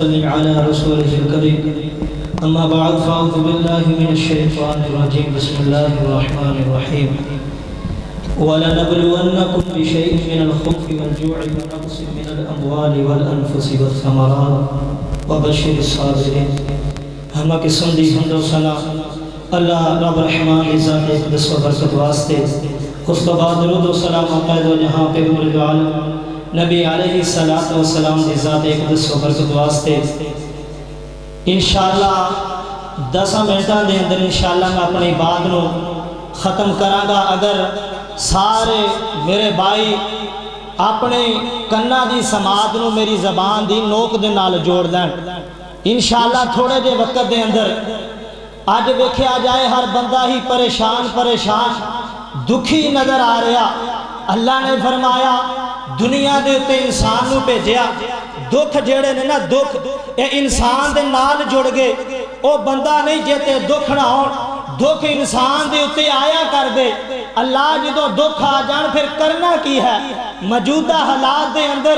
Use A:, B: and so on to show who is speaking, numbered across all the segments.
A: صلی علی رسوله الکریم اما بعد فاعوذ باللہ من الشیطان الرجیم بسم اللہ الرحمن الرحیم وَلَنَبْلُوَنَّكُمْ بِشَيْءٍ مِّنَ الْخَوْفِ وَالْجُوعِ وَنَقْصٍ مِّنَ الْأَمْوَالِ وَالْأَنفُسِ وَالثَّمَرَاتِ وَبَشِّرِ الصَّابِرِينَ ہمہ کی سمدی حمد و ثنا اللہ رب رحمان ذات اقدس و برکت واسطے اس تو بعد درود و سلام قید و جہاں پہ مولد عالم نبی علیہ السلام دی ذات اقدس و برکت واسطے انشاءاللہ 10 منٹاں دے اندر انشاءاللہ میں اپنی بات نو ختم کراں گا۔ اگر سارے میرے بھائی اپنے کنا دی سماعت نو میری زبان دی نوک دے نال جوڑ دین انشاءاللہ تھوڑے جے وقت دے اندر آج ویکھیا جائے ہر بندہ ہی پریشان دکھی نظر آ رہا۔ اللہ نے فرمایا دنیا دے تے انسان نو بھیجیا، دکھ جڑے نے نا دکھ اے انسان دے نال جڑ گئے، او بندہ نہیں جیتے دکھ نہ ہون، دکھ انسان دے تے آیا کر دے۔ اللہ جدو دکھ آ جان پھر کرنا کی ہے؟ موجودہ حالات دے اندر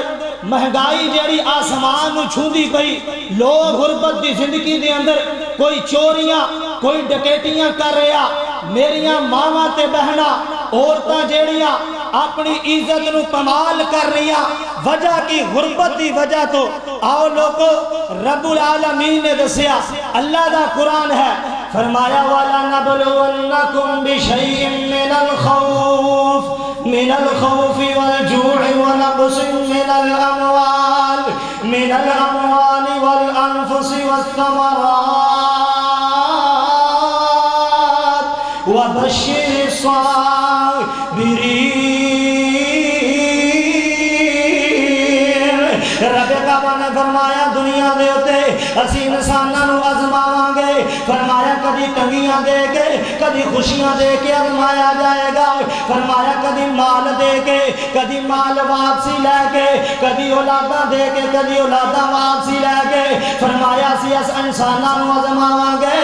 A: مہنگائی جڑی آسمان نو چھوندی پئی، لوگ غربت دی زندگی دے اندر کوئی چوریاں کوئی ڈکیٹیاں کر رہا، میریاں ماواں تے بہنا عورتاں جیڑیاں اپنی عزت نو پمال کر رہی وجہ کی غربت دی وجہ تو آؤ لوگو رب العالمین نے دسیا، اللہ دا قرآن ہے، فرمایا وَلَنَبْلُوَنَّكُمْ بِشَيْءٍ مِّنَ الْخَوْفِ وَالْجُوعِ وَنَقْصٍ مِّنَ الْأَمْوَالِ وَالْأَنفُسِ وَالثَّمَرَاتِ وَبَشِّرِ الصَّابِرِينَ۔ رب کعبہ نے فرمایا دنیا دے ہوتے اسی انساناں نو آزماواں گے، فرمایا کدی تنگیاں دے کے کدی خوشیاں دے کے آزمایا جائے گا، فرمایا کدی مال دے کے کدی مال واپسی لے کے کدی اولاداں دے کے کدی اولاداں واپسی لے کے، فرمایا اسی اس انساناں نو آزماواں گے،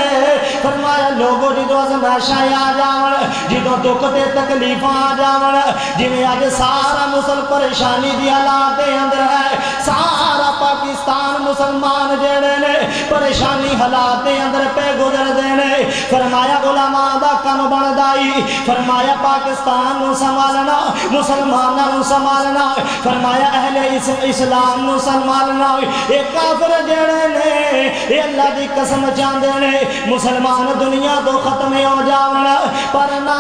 A: فرمایا لوگوں جدو آزمائشاں آ جاون جدو دکھ تے تکلیفاں آ جاون جویں اج سارا مسل پریشانی دی حالات دے اندر ہے، سارا پاکستان مسلمان جڑے نے پریشانی حالات دے اندر پہ گزر دے نے، فرمایا علماء دا کم بندائی، فرمایا پاکستان نو سنبھالنا مسلماناں نو سنبھالنا، فرمایا اہل اسلام نو سنبھالنا، اے کافر جڑے نے اے اللہ دی قسم چاندے نے مسلمان دنیا تو ختم ہو جاون، پر نا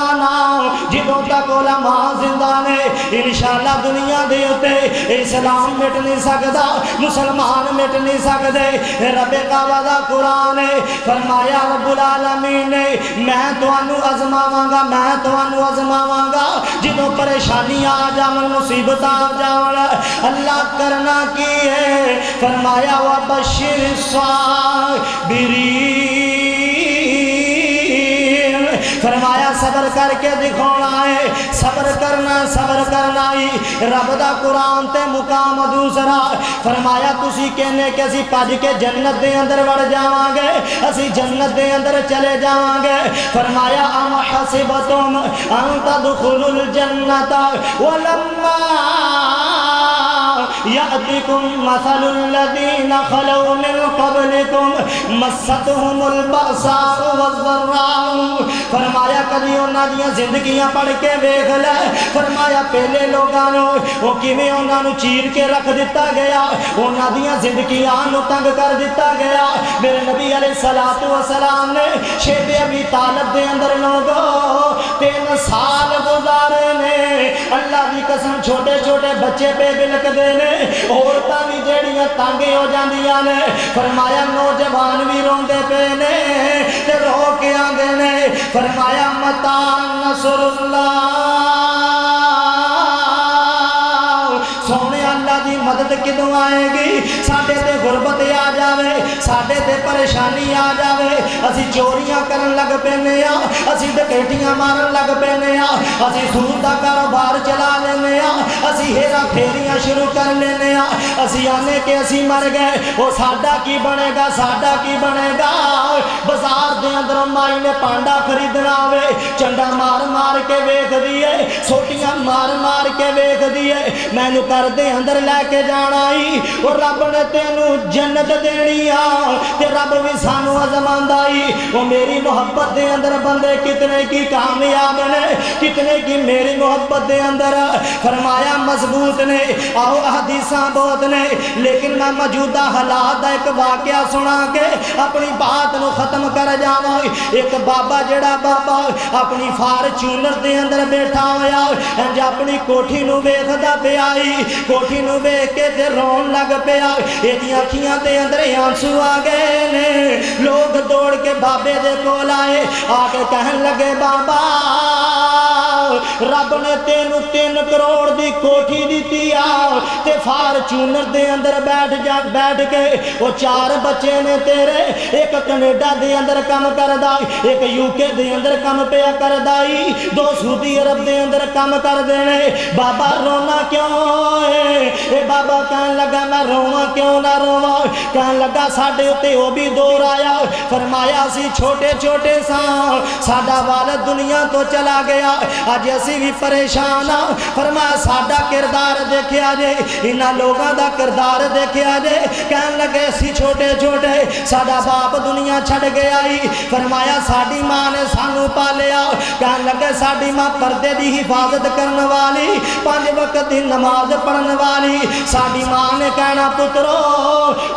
A: جدوں تک علماء زندہ نے انشاءاللہ دنیا دے اوتے اسلام مٹ نہیں سکدا، مسلمان مٹ نہیں سکدے۔ رب کعبہ دا قرآن ہے، فرمایا رب العالمین نے میں تانوں آزماواں گا، میں تانوں آزماواں گا جدوں پریشانی آ جاون مصیبت آ جاون، اللہ کرنا کی ہے؟ فرمایا وبشر الصابرین، فرمایا صبر کر کے دکھانا ہے، صبر کرنا ہی رب دا قرآن تے مقام دوسرا، فرمایا تسی کہنے کہ اسی پاج کے جنت دے اندر وڑ جاواں گے، اسی جنت دے اندر چلے جاواں گے، فرمایا ام حسبتم ان تدخلوا الجنت ولما یأتکم مثل الذین خلوا من قبلکم مستهم البأساء والضراء، فرمایا کبھی انہاں دیاں زندگیاں پڑھ کے ویکھ لے، فرمایا پہلے لوگاں نو او کیویں انہاں نو چیر کے رکھ دتا گیا، انہاں دیاں زندگیاں نو تنگ کر دتا گیا، میرے نبی علیہ السلام نے شیب ابی طالب دے اندر لوگوں 3 سال گزارے نے، اللہ دی قسم چھوٹے چھوٹے بچے پہ بلک دے نے، عورتاں بھی جیڑیاں تنگ ہو جاندیاں نے، فرمایا نوجوان بھی روندے پے نے تے رو کے آندے نے، فرمایا متا نصر اللہ، سونے اللہ دی مدد کدوں آئے گی؟ ساڈے تے غربت آ جاوے، ساڈے تے پریشانی آ جاوے، اسی چوریاں کرن لگ پینے ہاں، اسی ڈکیٹیاں مارن لگ پینے ہاں، اسی سود دا کاروبار چلا لینے ہاں، اسی ہیرا پھیریاں شروع کر لینے ہاں، اسی آنے کہ اسی مر گئے، وہ ساڈا کی بنے گا، ساڈا کی بنے گا؟ بازار دے اندر مائی نے پانڈا خریدنا ہوئے، چنڈا مار مار کے ویکھ دیے، سوٹیاں مار مار کے ویکھ دیے، میں نو کر دے اندر لے کے کے جانا ہی وہ رب نے تینوں جنت دینی تے رب بھی سانو آزماندا ہی وہ میری محبت دے اندر بندے کتنے کی کامیاب نے کتنے کی میری محبت دے اندر فرمایا مضبوط نے آؤ حدیثاں بہت نے لیکن میں موجودہ حالات دا ایک واقعہ سنا کے اپنی بات نو ختم کر جاواں ایک بابا جڑا بابا اپنی فارچونر دے اندر بیٹھا ہویا انج اپنی کوٹھی نو ویکھدا پیا کوٹھی نو ویکھ کے تے رون لگ پیا ایدیاں اکھیاں دے اندر آنسو آ گئے نے لوگ دوڑ کے بابے دے کول آئے آ کے کہن لگے بابا رب نے تینوں 3 کروڑ دی کوٹھی دیتی تے فارچونر دے اندر بیٹھ کے وہ 4 بچے نے تیرے ایک کینیڈا دے اندر کم کردا ایک یوکے دے اندر کم پیا کردا 2 سعودی عرب دے اندر کم کر دینے بابا رونا کیوں ہے اے بابا کہن لگا میں رواں کیوں نہ رواں کہن لگا ساڈے تے او بھی دور آیا فرمایا اسی چھوٹے چھوٹے ساں ساڈا والد دنیا تو چلا گیا اج اسی بھی پریشان ہاں فرمایا ساڈا کردار دیکھیا جے انہاں لوگاں دا کردار دیکھیا جے کہن لگے اسی چھوٹے چھوٹے ساڈا باپ دنیا چھڑ گیا ہی فرمایا ساڈی ماں نے سانو پالیا کہن لگے ساڈی ماں پردے دی حفاظت کرن والی 5 وقت دی نماز پڑھن والی ساڈی ماں نے کہنا پترو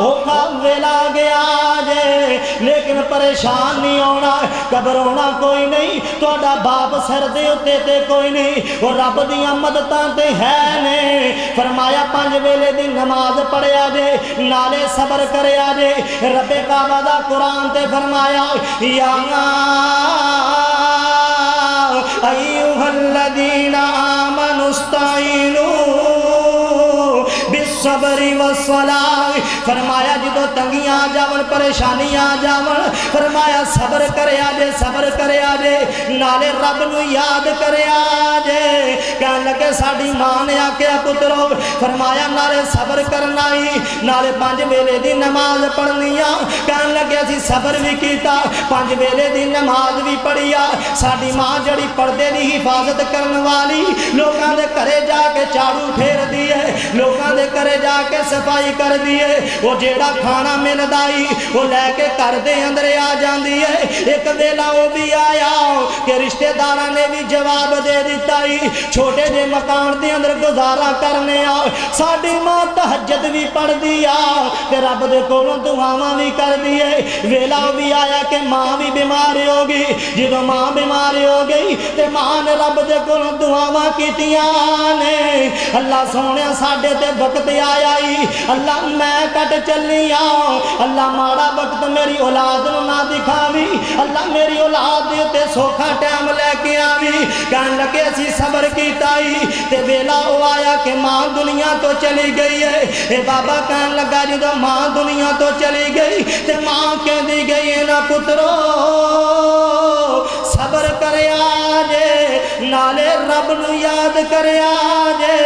A: اوکھا ویلا گیا جے لیکن پریشان نہیں ہونا گھبرانا کوئی نہیں تہاڈا باپ سر دے اُتے تے کوئی نہیں وہ رب دیاں مدداں تے ہے نے فرمایا 5 ویلے دی نماز پڑھیا جے نالے صبر کریا جے رب کعبہ دا قرآن تے فرمایا یا ایھا الذین آمنوا استعینوا بالصبر والصلاۃ فرمایا جدو تنگیاں آ جاون پریشانیاں آ جاون فرمایا صبر کریا جے نالے رب نو یاد کریا جے کہن لگے ساڈی ماں نے آکھیا پترو فرمایا نالے صبر کرنا ہی نالے 5 ویلے دی نماز پڑھنیاں کہن لگے اسی صبر بھی کیتا 5 ویلے دی نماز بھی پڑھیا ساڈی ماں جڑی پردے دی حفاظت کرن والی لوکاں دے گھرے جا کے جھاڑو پھیر دیے لوکاں دے گھرے جا کے صفائی کر دیے وہ جیڑا کھانا ملدا ہی وہ لے کے گھر دے اندر آ جاندی ہے ایک ویلا وہ بھی آیا کہ رشتہ داراں نے بھی جواب دے دیتا ہی چھوٹے جے مکان دے اندر گزارا کرنے ساڈی ماں تہجد بھی پڑھ دیا تے رب دے کولوں دعاواں بھی کر دیے ویلا بھی آیا کہ ماں بھی بیمار ہو گئی جدوں ماں بیمار ہو گئی تے ماں نے رب دے کولوں دعاواں کیتیاں نے اللہ سونیا ساڈے تے وقت آیا ہی اللہ میں کٹ چلی اللہ ماڑا وقت میری اولاد نو نہ دکھاوی اللہ میری اولاد دے تے سوکھا ٹائم لے کے آوی کہن لگے اسی صبر کیتا ہی تے ویلا او آیا کہ ماں دنیا تو چلی گئی ہے اے بابا کہن لگا جدو ماں دنیا تو چلی گئی تے ماں کہندی گئی ہے نا پترو صبر کریا جے نالے رب نو یاد کریا جے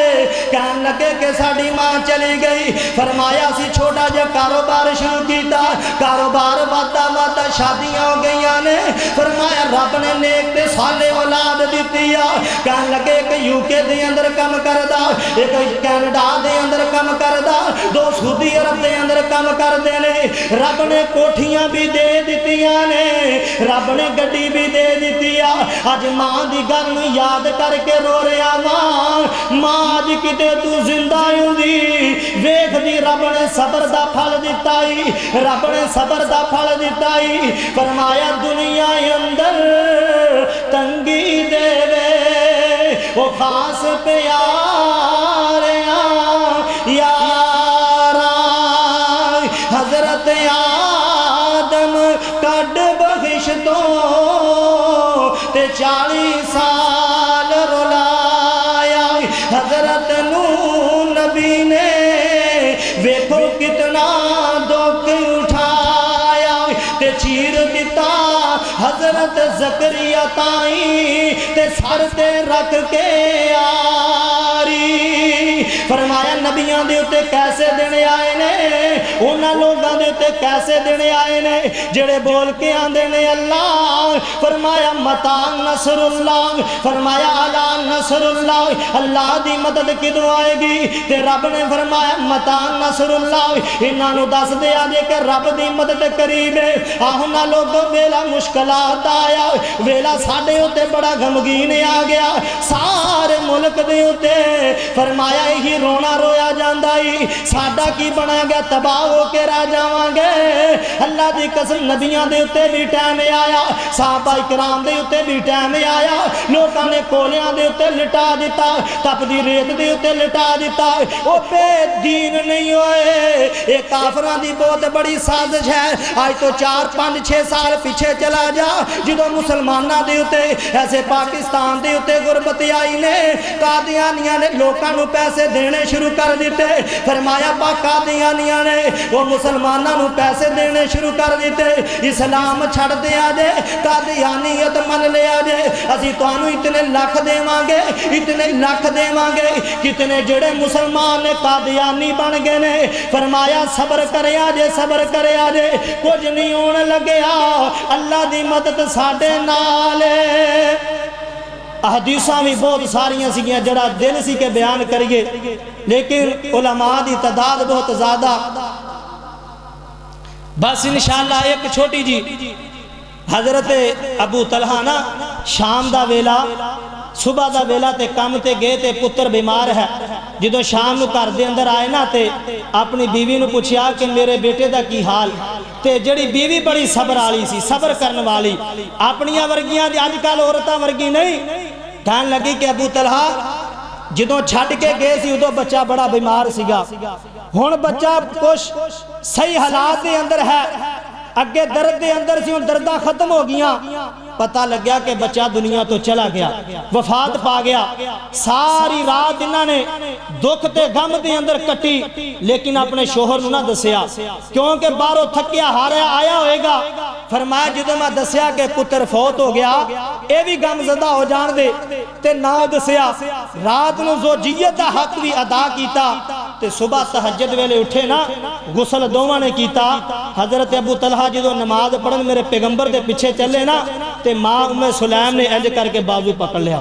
A: کہن لگے کہ ساڈی ماں چلی گئی فرمایا سی چھوٹا جا کاروبار شروع کیتا کاروبار وادا شادیاں ہو گئیاں نے فرمایا رب نے نیک تے صالح اولاد دیتی کہن لگے کہ یوکے دے اندر کم کردا ایک کینیڈا دے اندر کم کردا 2 سعودی عرب دے اندر کم کر دینے رب نے کوٹھیاں بھی دے دیتیاں نے رب نے گڈی بھی دے دیتی اج ماں دی گل نوں یاد کر کے رو رہا ماں اج کتے تو زندہ ہوندی ویکھ دی رب نے صبر دا پھل دتا ہی رب نے صبر دا پھل دتا ہی فرمایا دنیا اندر تنگی دے وے وہ خاص پیاریاں یارا حضرت آدم کڈ بخش تو تے 40 سال رولایا حضرت نوح نبی نے ویکھو کتنا دکھ اٹھایا تے چیر دیتا حضرت زکریا تائیں تے سر تے رکھ کے آری فرمایا نبیاں دے اتے کیسے دن آئے نے انہاں لوگاں دے تے کیسے دینے آئے نے جڑے بول کے آندے نے اللہ فرمایا متا نصر اللہ فرمایا الا نصر اللہ اللہ دی مدد کدوں آئے گی تے رب نے فرمایا متا نصر اللہ انہاں نو دس دیا جے کہ رب دی مدد قریب ہے آہنا لوگوں ویلا مشکلات آیا ویلا ساڈے اوتے بڑا غمگین آ گیا سارے ملک دے اوتے فرمایا ہی رونا رویا جاندا ہی ساڈا کی بنا گیا تباہ ہو کے رہ جاواں گے اللہ دی قسم نبیاں دے اوتے بھی ٹائم آیا صحابہ کرام دے اوتے بھی ٹائم آیا لوکاں نے کولیاں دے اوتے لٹا دیتا تپ دی ریت دے اوتے لٹا دیتا او بے دین نہیں ہوئے اے کافراں دی بہت بڑی سازش ہے آج تو 4-5-6 سال پیچھے چلا جا جدوں مسلماناں دے اوتے ایسے پاکستان دے اوتے غربت آئی نے قادیانیاں نے لوکاں نو پیسے دینے شروع کر دیتے فرمایا قادیانیاں نے وہ مسلماناں نو پیسے دینے شروع کر دیتے اسلام چھڑ دیا جے قادیانیت من لیا جے اسی تانوں اتنے لاکھ دیواں گے اتنے لاکھ دیواں گے کتنے جڑے مسلمان نے قادیانی بن گئے نے فرمایا صبر کریا جے صبر کریا جے کچھ نہیں ہونے لگیا اللہ دی مدد ساڈے نال احادیثاں بھی بہت ساریاں سیگیاں جڑا دل سی کے بیان کریے لیکن علماء دی تعداد بہت زیادہ بس انشاءاللہ ایک چھوٹی جی حضرت ابو طلحہ نا شام دا ویلا صبح دا ویلا تے کام تے گئے تے پتر بیمار ہے جدو شام نو گھر دے اندر آئے نا تے اپنی بیوی نو پوچھیا کہ میرے بیٹے دا کی حال تے جڑی بیوی بڑی صبر والی سی صبر کرنے والی اپنیاں ورگیاں دی اج کل عورتاں ورگی نہیں کہن لگی کہ ابو طلحہ جدوں چھڈ کے گئے سی ادو بچہ بڑا بیمار سیگا ہن بچہ کچھ صحیح حالات دے اندر ہے اگے درد دے اندر سی ہن درداں ختم ہو گیاں پتہ لگ گیا کہ بچہ دنیا تو چلا گیا وفات پا گیا ساری رات انہاں نے دکھ تے غم دے اندر کٹی لیکن اپنے شوہر نو نہ دسیا کیونکہ باہروں تھکیا ہاریا آیا ہوئے گا فرمایا جدوں میں دسیا کہ پتر فوت ہو گیا اے بھی غم زدہ ہو جان دے تے نہ دسیا رات نو زوجیت دا حق بھی ادا کیتا تے صبح تہجد ویلے اٹھے نا غسل دوواں نے کیتا حضرت ابو طلحہ جدوں نماز پڑھن میرے پیغمبر دے پیچھے چلے نا تے ماں ام سلیم نے انج کر کے بازو پکڑ لیا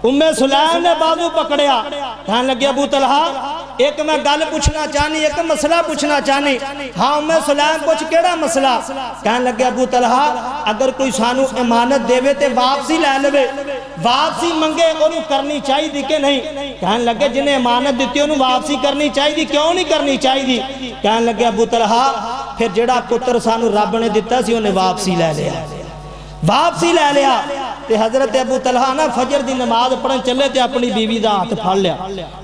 A: ام سلیم نے بازو پکڑیا کہنے لگے ابو طلحہ ایک میں گل پوچھنا چاہنی ایک مسئلہ پوچھنا چاہنی ہاں ام سلیم پوچھ کیڑا مسئلہ کہنے لگے ابو طلحہ اگر کوئی سانو امانت دے تے واپسی لے لے واپسی منگے انہوں کرنی چاہی دی کہ نہیں کہنے لگے جنہیں امانت دیتی انہوں واپسی کرنی چاہی دی کیوں نہیں کرنی چاہی دی کہنے لگے ابو طلحہ پھر جڑا پتر سانو رب نے دیتا سی انہیں واپسی لے لیا واپسی لے لیا تے حضرت ابو طلحہ نا فجر دی نماز پڑھن چلے تے اپنی بیوی دا ہاتھ پھڑ لیا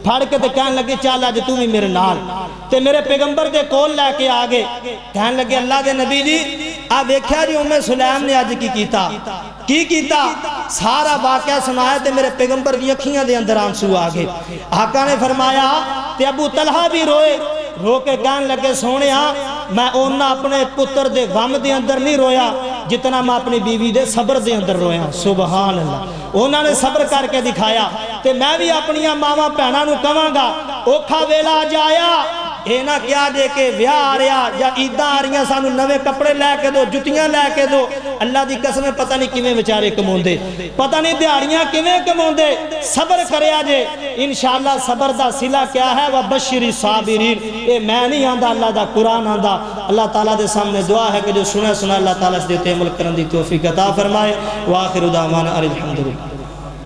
A: پھڑ کے تے کہنے لگے چل اج تو بھی میرے نال تے میرے پیغمبر دے کول لے کے آگے کہنے لگے اللہ دے نبی جی آ ویکھیا جی ام سلیم نے اج کی کیتا سارا واقعہ سنایا تے میرے پیغمبر دی اکھیاں دے اندر آنسو آگے آقا نے فرمایا تے ابو طلحہ بھی روئے رو کے کہنے لگے سونیا میں اونا اپنے پتر دے غم دے اندر نہیں رویا جتنا میں اپنی بیوی دے صبر دے اندر رویا سبحان اللہ انہوں نے صبر کر کے دکھایا تے میں بھی اپنی ماما پہنا نو کہاں گا اوکھا ویلا جایا اے نہ کیا دے کے ویاہ آ رہا یا عیداں آ رہی ہیں سانو نوے کپڑے لے کے دو جتیاں لے کے دو اللہ دی قسمیں پتہ نہیں کیویں بیچارے کموندے پتہ نہیں دیہاڑیاں کیویں کموندے صبر کریا جے انشاءاللہ صبر دا صلہ کیا ہے وبشر الصابرین اے میں نہیں آندا اللہ دا قرآن آندا اللہ تعالیٰ دے سامنے دعا ہے کہ جو سنا اللہ تعالیٰ سے دیتے عمل کرن دی توفیق عطا فرمائے وآخر دعوانا الحمدللہ